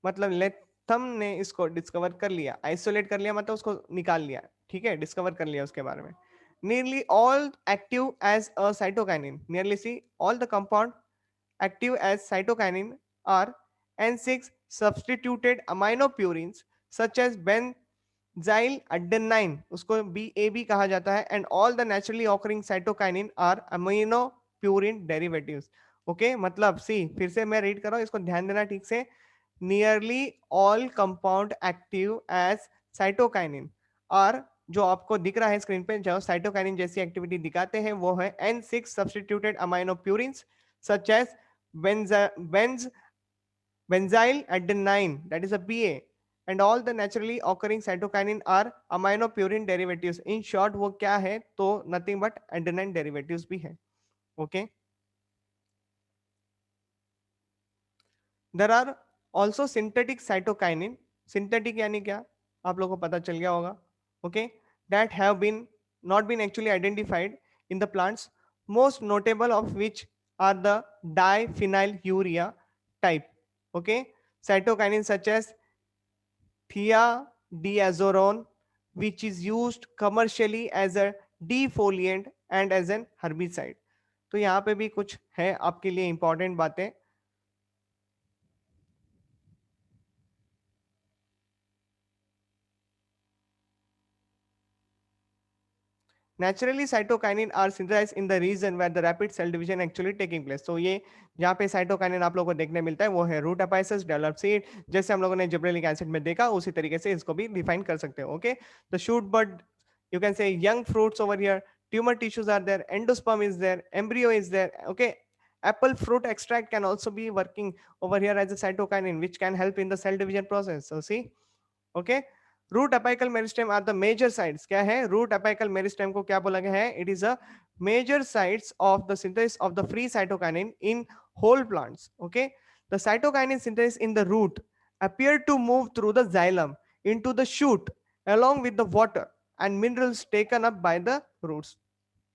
मतलब लेथम ने इसको डिस्कवर कर लिया, आइसोलेट कर लिया, मतलब उसको निकाल लिया। ठीक है, डिस्कवर कर लिया उसके बारे में। Nearly all active as a cytokinin, nearly see all the compound active as cytokinin are N6 substituted aminopurines such as benzyl adenine, उसको BAB कहा जाता है, and all the naturally occurring cytokinin are aminopurine derivatives। Okay, मतलब सी, फिर से मैं read कर रहा हूँ, इसको ध्यान देना ठीक से। Nearly all compound active as cytokinin और जो आपको दिख रहा है स्क्रीन पे, जो साइटोकाइनिन जैसी एक्टिविटी दिखाते हैं, वो है N6 substituted aminopurines such as benzyl adenine, that is a BA, and all the naturally occurring cytokinin are aminopurine derivatives. In short वो क्या है, तो नथिंग बट एडेनाइन डेरिवेटिव्स भी है। Okay, there are also synthetic cytokinin. Synthetic यानी क्या, आप लोगों को पता चल गया होगा। Okay, that have been not been actually identified in the plants, most notable of which are the diphenyl urea type. Okay, cytokinin such as thiadiazorone, which is used commercially as a defoliant and as an herbicide। तो यहाँ पे भी कुछ है आपके लिए important बातें। Naturally cytokinin are synthesised in the region where the rapid cell division actually taking place. तो ये जहाँ पे साइटोकाइनिन आप लोगों को देखने मिलता है वो है रूट एपाइसिस, डेवलप सीड, जैसे हम लोगों ने जिब्रेलिक एसिड में देखा उसी तरीके से इसको भी डिफाइन कर सकते हो। Okay, the shoot bud, you can say young fruits over here, tumor tissues are there, endosperm is there, embryo is there। Okay, apple fruit extract can also be working over here as a cytokinin which can help in the cell division process। So see, okay, root apical meristem are the major sites. क्या है, root apical meristem को क्या बोला गया है, it is a major sites of the synthesis of the free cytokinin in whole plants. Okay, the cytokinin synthesis in the root appear to move through the xylem into the shoot along with the water and minerals taken up by the roots।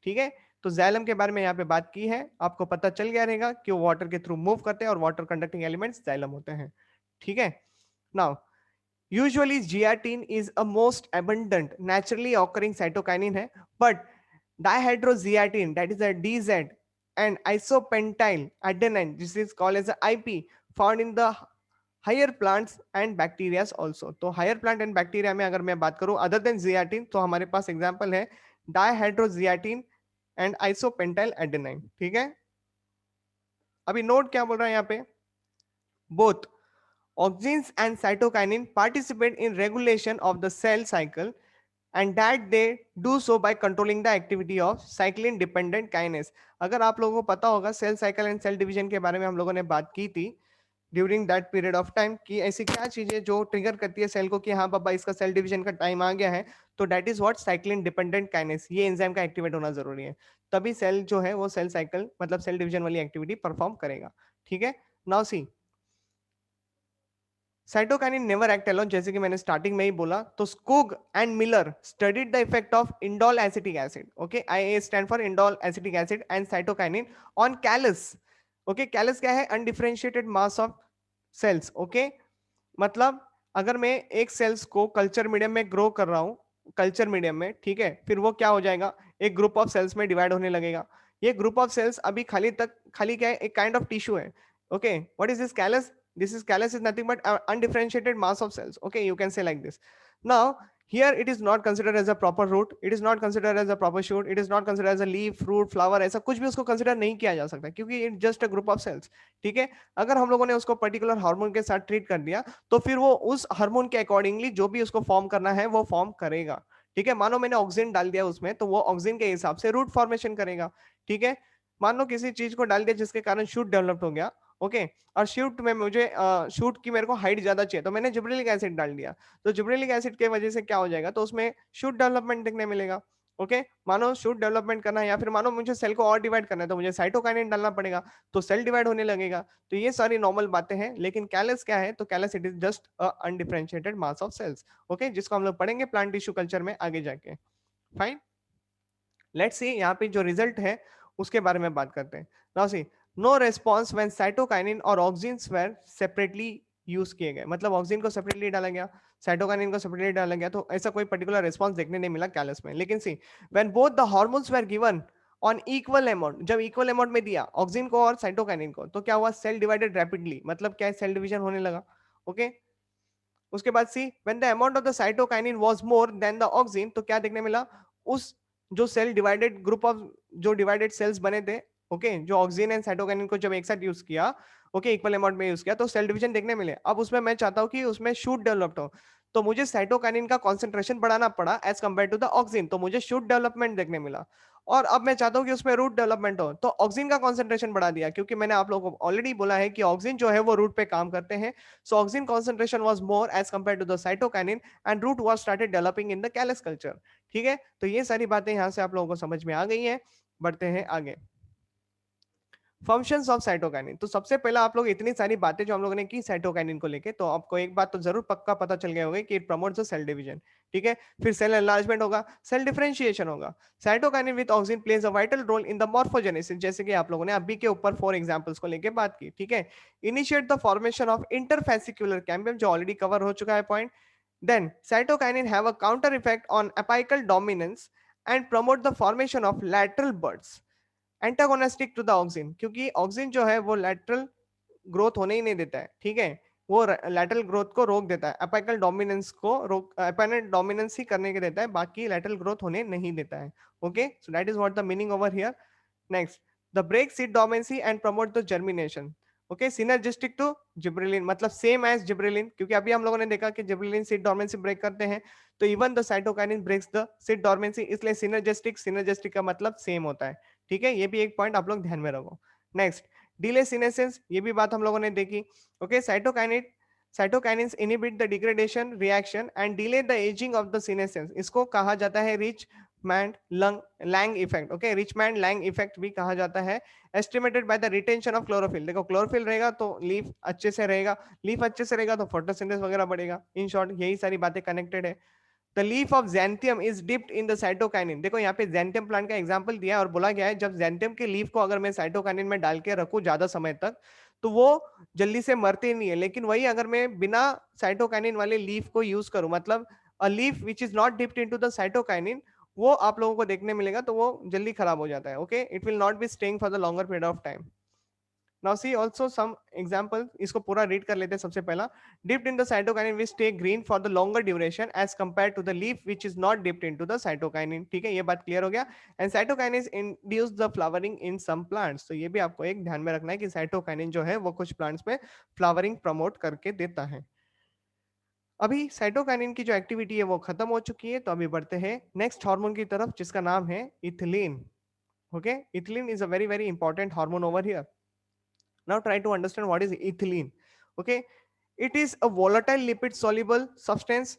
ठीक है, तो xylem के बारे में यहाँ पे बात की है, आपको पता चल गया रहेगा कि वो वाटर के थ्रू मूव करते हैं और वाटर कंडक्टिंग एलिमेंट्स xylem होते हैं। ठीक है, now usually zeatin is a most abundant naturally occurring cytokinin है, but dihydrozeatin, that is a DZ, and isopentyl adenine, this is called as a IP, found in the higher plants and bacteria also। तो higher plant and bacteria में अगर मैं बात करूं other than zeatin, तो हमारे पास example है dihydrozeatin and isopentyl adenine। ठीक है, अभी नोट क्या बोल रहा है यहाँ पे, both auxins and cytokinin participate in regulation of the cell cycle, and that they do so by controlling the activity of cyclin dependent kinase। अगर आप लोगों को पता होगा cell cycle and cell division के बारे में हम लोगों ने बात की थी during that period of time कि ऐसी क्या चीजें जो ट्रिगर करती है सेल को कि हाँ पापा इसका सेल डिवीजन का टाइम आ गया है, तो that is what cyclin dependent kinase. ये एंजाइम का एक्टिवेट होना जरूरी है, तभी सेल जो है वो सेल साइकिल मतलब सेल डिवीजन वाली एक्टिविटी परफॉर्म करेगा। ठीक है, now see, cytokinin never act alone, जैसे कि मैंने स्टार्टिंग में ही बोला। तो Skoog and Miller studied the effect of indole acetic acid, okay, I stand for indole acetic acid and cytokinin on callus. Okay, callus क्या है, undifferentiated mass of cells. Okay, मतलब अगर मैं एक सेल्स को कल्चर मीडियम में grow कर रहा हूं, कल्चर मीडियम में, ठीक है, फिर वो क्या हो जाएगा, एक ग्रुप ऑफ सेल्स में डिवाइड होने लगेगा। ये ग्रुप ऑफ सेल्स अभी खाली क्या है, एक काइंड ऑफ टिश्यू है। Okay, what is this callus, this is callus is nothing but undifferentiated mass of cells। Okay, you can say like this। Now here it is not considered as a proper root, it is not considered as a proper shoot, it is not considered as a leaf, fruit, flower, ऐसा कुछ भी उसको consider नहीं किया जा सकता क्योंकि it just a group of cells. ठीक है, अगर हम लोगों ने उसको पर्टिकुलर हार्मोन के साथ ट्रीट कर दिया तो फिर वो उस हार्मोन के अकॉर्डिंगली जो भी उसको फॉर्म करना है वो फॉर्म करेगा। ठीक है, मानो मैंने ऑक्सीजन डाल दिया उसमें तो वो ऑक्सीजन के हिसाब से रूट फॉर्मेशन करेगा। ठीक है, मान लो किसी चीज को डाल दिया जिसके कारण शूट डेवलप हो गया। ओके, और शूट में मुझे शूट की मेरे को हाइट ज्यादा चाहिए तो मैंने जिब्रेलिक एसिड डाल दिया, तो जिब्रेलिक एसिड के वजह से क्या हो जाएगा, तो उसमें शूट डेवलपमेंट देखने मिलेगा। ओके, मानो शूट डेवलपमेंट करना है या फिर मानो मुझे सेल को और डिवाइड करना है तो मुझे साइटोकाइनिन डालना पड़ेगा, तो सेल डिवाइड होने लगेगा। तो ये सारी नॉर्मल बातें हैं, लेकिन कैलस क्या है, तो callus it is just undifferentiated mass of cells. Okay, जिसको हम लोग पढ़ेंगे प्लांट टिश्यू कल्चर में आगे जाके। फाइन, लेट्स सी यहाँ पे जो रिजल्ट है उसके बारे में बात करते हैं। Now see, no response when cytokinin और ऑक्सिन्स वर सेपरेटली यूज किए गए, मतलब ऑक्सिन को सेपरेटली डाला गया, साइटोकाइनिन को सेपरेटली डाला गया, तो ऐसा कोई पर्टिकुलर रेस्पॉन्स देखने नहीं मिला कैलस में। लेकिन see, when both the hormones were given on equal amount, जब इक्वल अमाउंट में दिया ऑक्सिन को और साइटोकाइनिन को, तो क्या हुआ, सेल डिवाइडेड रैपिडली, मतलब क्या है, सेल डिवीजन होने लगा। ओके, उसके बाद see, when the amount of the cytokinin was more than the auxin, तो क्या देखने मिला, उस जो सेल डिवाइडेड ग्रुप ऑफ जो डिवाइडेड सेल्स बने थे, ओके, जो ऑक्सिन एंड साइटोकाइनिन को जब एक साथ यूज किया, ओके, इक्वल अमाउंट में यूज किया, तो सेल डिवीजन देखने मिले। अब उसमें मैं चाहता हूं कि उसमें शूट डेवलप्ड हो, तो मुझे साइटोकाइनिन का कॉन्सेंट्रेशन बढ़ाना पड़ा as compare to the auxin, तो मुझे शूट डेवलपमेंट देखने मिला। और अब मैं चाहता हूं कि उसमें रूट डेवलपमेंट हो, तो ऑक्सिन का कॉन्सेंट्रेशन बढ़ा दिया, क्योंकि मैंने आप लोगों को ऑलरेडी बोला है कि ऑक्सिन जो है वो रूट पे काम करते हैं। So auxin concentration was more as compare to the cytokinin and root was started developing in the callus culture. ठीक है, तो ये सारी बातें यहां से आप लोगों को समझ में आ गई हैं। बढ़ते हैं आगे। Functions of cytokinin. तो सबसे पहला आप लोग इतनी सारी बातें जो हम लोगों ने की साइटोकाइनिन को लेके, तो आपको एक बात तो जरूर पक्का पता चल गया होगा कि it promotes the cell division. ठीक है, फिर सेल एनलार्जमेंट होगा, सेल डिफरेंशिएशन होगा। Cytokinin with auxin plays a vital role in the morphogenesis, जैसे कि आप लोगों ने अभी के ऊपर 4 एग्जांपल्स को लेके बात की। ठीक है, initiate the formation of interfascicular cambium, जो ऑलरेडी कवर हो चुका है point. Then cytokinin have a counter effect on apical dominance and promote the formation of lateral buds antagonistic to the auxin, क्योंकि ऑक्सिन जो है वो लैटरल ग्रोथ होने ही नहीं देता है। ठीक है, वो लैटरल ग्रोथ को रोक देता है, अपाइकल डोमिनेंस को रोक, अपेरेंट डोमिनेंस ही करने के देता है, बाकी लैटरल ग्रोथ होने नहीं देता है। Okay, so that is what the meaning over here. Next, the break seed dormancy and promote the germination. Okay, synergistic to gibberellin, मतलब सेम एज जिब्रेलिन, क्योंकि अभी हम लोगों ने देखा कि जिब्रेलिन सीड डोमेंसी ब्रेक करते हैं, तो even the cytokinin breaks the seed dormancy, इसलिए सिनर्जिस्टिक, सिनर्जिस्टिक का मतलब सेम होता है। ठीक है, ये भी एक पॉइंट आप लोग ध्यान में रखो। नेक्स्ट, डिले सीनेसेंस, ये भी बात हम लोगों ने देखी। Okay, cytokinins inhibit the degradation reaction and delay the ageing of the senescence, इसको कहा जाता है Richmond Lang effect. Okay, Richmond Lang effect भी कहा जाता है। Estimated by the retention of chlorophyll, देखो क्लोरोफिल रहेगा तो लीफ अच्छे से रहेगा, लीफ अच्छे से रहेगा तो फोटोसिंथेसिस वगैरह बढ़ेगा। इन शॉर्ट यही सारी बातें कनेक्टेड है। The leaf of xanthium is dipped in the cytokinin, देखो यहाँ पे xanthium प्लांट का एग्जांपल दिया है और बोला गया है जब xanthium के लीफ को अगर मैं साइटोकाइनिन में डाल के रखूं ज्यादा समय तक, तो वो जल्दी से मरते नहीं है। लेकिन वही अगर मैं बिना साइटोकाइनिन वाले लीफ को यूज करूं, मतलब a leaf which is not dipped into the cytokinin, वो आप लोगों को देखने मिलेगा तो वो जल्दी खराब हो जाता है। Okay, it will not be staying for the longer period of time. Now see also some example, इसको पूरा रीड कर लेते हैं। सबसे पहला, dipped in the cytokinin which stay green for the longer duration as compared to the leaf which is not dipped into the cytokinin। ठीक है, ये बात क्लियर हो गया। And cytokinin induce the flowering in some plants, तो ये भी आपको एक ध्यान में रखना है कि साइटोकाइनिन जो है वो कुछ प्लांट्स में फ्लावरिंग प्रमोट करके देता है। अभी साइटोकाइनिन की जो एक्टिविटी है वो खत्म हो चुकी है, तो अभी बढ़ते हैं नेक्स्ट हार्मोन की तरफ जिसका नाम है ethylene. Okay, ethylene is a very very important hormone over here. Now try to understand what is ethylene. Okay, it is a volatile lipid soluble substance,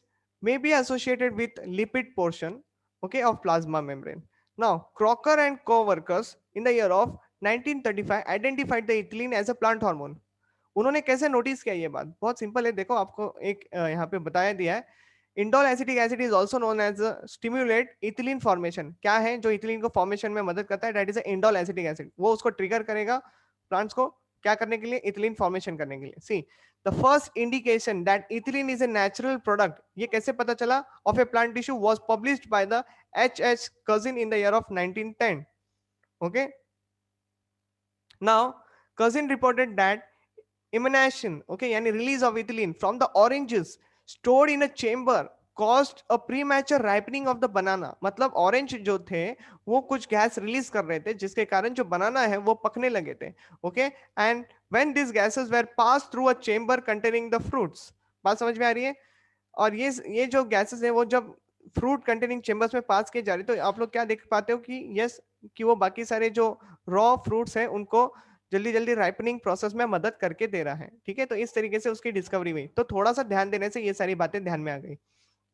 may be associated with lipid portion, okay, of plasma membrane. Now Crocker and co-workers in the year of 1935 identified the ethylene as a plant hormone. उन्होंने कैसे notice किया ये बात? बहुत simple है, देखो आपको एक यहाँ पे बताया दिया है। Indole acetic acid is also known as stimulate ethylene formation. क्या है जो इथिलीन को फॉर्मेशन में मदद करता है? That is indole acetic acid, वो उसको ट्रिगर करेगा प्लांट्स को क्या करने के लिए? इथिलीन फॉर्मेशन करने के लिए। See, the first indication that ethylene is a natural product, ये कैसे पता चला, of a plant tissue was published by the H Cousins in the year of 1910। Okay, now Cousins reported that emanation, okay, यानी release of ethylene from the oranges stored in a chamber caused a premature ripening of the banana, मतलब orange जो थे वो कुछ gas release कर रहे थे जिसके कारण जो बनाना है वो पकने लगे थे। Okay, and when this gases were pass through a chamber containing the fruits, बात समझ में आ रही है? और ये जो गैसेस है वो जब फ्रूट कंटेनिंग चेंबर्स में पास किए जा रहे, तो आप लोग क्या देख पाते हो कि यस, कि वो बाकी सारे जो रॉ फ्रूट्स हैं उनको जल्दी जल्दी राइपनिंग प्रोसेस में मदद करके दे रहा है। ठीक है, तो इस तरीके से उसकी डिस्कवरी हुई, तो थोड़ा सा ध्यान देने से ये सारी बातें ध्यान में आ गई।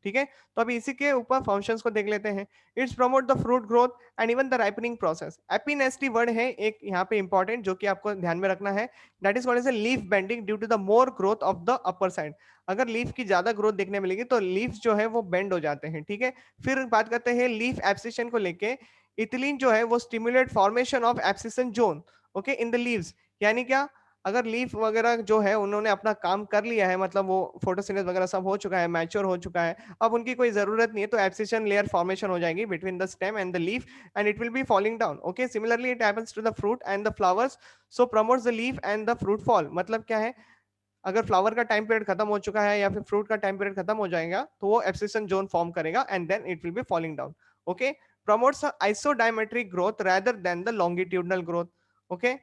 ठीक है, तो अभी इसी के ऊपर फंक्शंस को देख लेते हैं। It's promote the fruit growth and even the ripening process. Epinasty word है एक यहाँ पे इंपॉर्टेंट जो कि आपको ध्यान में रखना है, that is called as leaf bending due to the more growth of the upper side. अगर लीफ की ज्यादा ग्रोथ देखने मिलेगी तो लीफ जो है वो बेंड हो जाते हैं। ठीक है, फिर बात करते हैं लीफ एब्सिशन को लेके। इथिलीन जो है वो stimulate formation of abscission zone, okay, in the leaves. यानी क्या, अगर लीफ वगैरह जो है उन्होंने अपना काम कर लिया है, मतलब वो फोटोसिंथेसिस वगैरह सब हो चुका है, मैच्योर हो चुका है, अब उनकी कोई जरूरत नहीं है, तो एब्सिशन लेयर फॉर्मेशन हो जाएगी between the stem and the leaf and it will be falling down. Okay, similarly it happens to the fruit and the flowers, so promotes the leaf and the fruit fall. मतलब क्या है, अगर flower का time period खत्म हो चुका है या फिर फ्रूट का टाइम पीरियड खत्म हो जाएगा तो वो एब्सिशन जोन फॉर्म करेगा and then it will be falling down. Okay, promotes isodiametric growth rather than the longitudinal growth. Okay,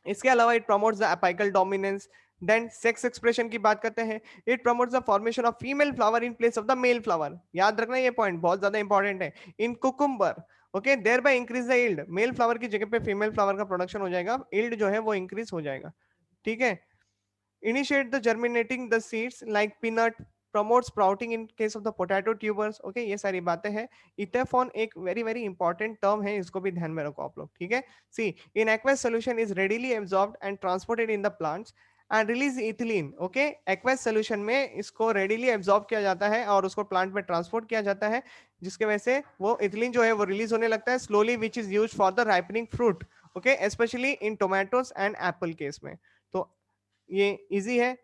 इसके अलावा it promotes the apical dominance. Then sex expression की बात करते हैं। It promotes the formation of female flower in place of the male flower. याद रखना ये point बहुत ज्यादा इंपॉर्टेंट है। In cucumber, okay, thereby increase the yield, male flower की जगह पे फीमेल फ्लावर का प्रोडक्शन हो जाएगा, यील्ड जो है वो इंक्रीज हो जाएगा, ठीक है। Initiate the germinating the seeds like peanut, promote sprouting in case of the potato tubers, okay, ये सारी बातें हैं। इथेफॉन एक वेरी वेरी इंपॉर्टेंट टर्म है, इसको भी ध्यान में रखो आप लोग, ठीक है। See, in aqueous solution is readily absorbed and transported in the plants and release ethylene, okay, aqueous solution में इसको रेडिली एब्जॉर्ब किया जाता है और उसको प्लांट में ट्रांसपोर्ट किया जाता है, जिसके वजह से वो इथिलीन जो है वो रिलीज होने लगता है slowly, which is use for the ripening fruit, okay, specially in tomatoes and Apple case में। तो ये इजी है,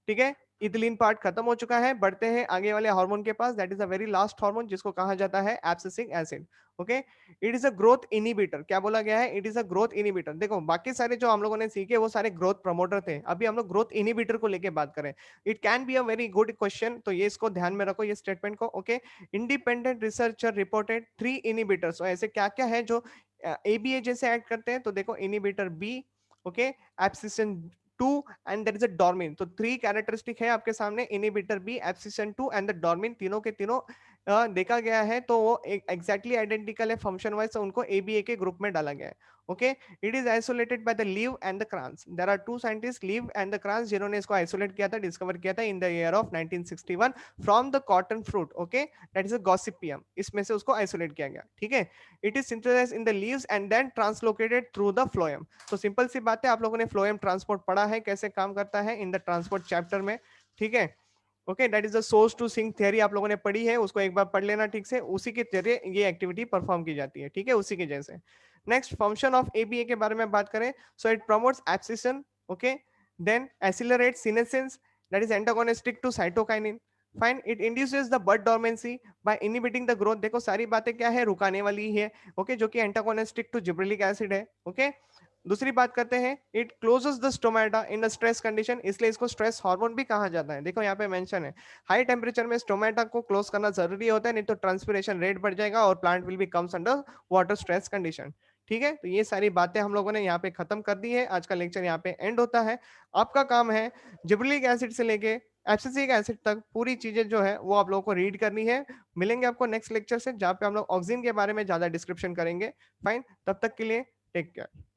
ठीक है। इथिलीन पार्ट खत्म हो चुका है, बढ़ते हैं आगे वाले हार्मोन के पास, that is a very last hormone जिसको कहा जाता है abscisic acid, okay. It is a growth inhibitor, क्या बोला गया है, it is a growth inhibitor. देखो बाकी सारे जो हम लोगों ने सीखे वो सारे ग्रोथ प्रमोटर थे, अभी हम लोग ग्रोथ इनिबिटर को लेके बात करें। It can be a very good question, तो ये इसको ध्यान में रखो, ये स्टेटमेंट को, okay. Independent researcher reported 3 inhibitors, ऐसे क्या क्या है जो एबीए जैसे ऐड करते हैं, तो देखो inhibitor B, okay, abscission 2 and there is a dormin, तो 3 कैरेक्टरिस्टिक है आपके सामने, inhibitor B, abscission 2 and the dormin, तीनों के तीनों देखा गया है, तो वो एग्जैक्टली आइडेंटिकल है फंक्शन वाइज, तो उनको एबीए के ग्रुप में डाला गया है, okay. It is isolated by the Liu and the Carns, there are 2 scientist Liu and the Carns जिन्होंने इसको आइसोलेट किया था, डिस्कवर किया था in the year of 1961 from the cotton fruit, okay, that is a gossypium, इसमें से उसको isolate किया गया, ठीक है। It is synthesised in the leaves and then translocated through the phloem, तो सिंपल सी बात है, आप लोगों ने फ्लोएम ट्रांसपोर्ट पढ़ा है कैसे काम करता है इन द ट्रांसपोर्ट चैप्टर में, ठीक है। Okay, that is the source to sink theory आप लोगों ने पढ़ी है, उसको एक बार पढ़ लेना ठीक से, उसी के जरिए ये एक्टिविटी परफॉर्म की जाती है, ठीक है, उसी के जैसे। नेक्स्ट फंक्शन ऑफ एबीए के बारे में बात करें, so it promotes abscission, okay, then accelerate senescence, that is antagonistic to cytokinin, fine, it induces the bud dormancy by inhibiting the growth, देखो सारी बातें क्या है, रुकाने वाली ही है, ओके, जो कि एंटागोनिस्टिक टू जिब्रेलिक एसिड है, ओके। दूसरी बात करते हैं, it closes the stomata in the stress condition, इसलिए इसको स्ट्रेस हार्मोन भी कहा जाता है, देखो यहाँ पे मेंशन है, हाई टेम्परेचर में स्टोमेटा को क्लोज करना जरूरी होता है, नहीं तो ट्रांसपिरेशन रेट बढ़ जाएगा और plant will be comes under water stress condition, ठीक है। तो ये सारी बातें हम लोगों ने यहाँ पे खत्म कर दी है, आज का लेक्चर यहाँ पे एंड होता है। आपका काम है जिब्रेलिक एसिड से लेके एब्सिसिक एसिड तक पूरी चीजें जो है वो आप लोगों को रीड करनी है। मिलेंगे आपको नेक्स्ट लेक्चर से, जहाँ पे हम लोग ऑक्सीजन के बारे में ज्यादा डिस्क्रिप्शन करेंगे। फाइन, तब तक के लिए टेक केयर।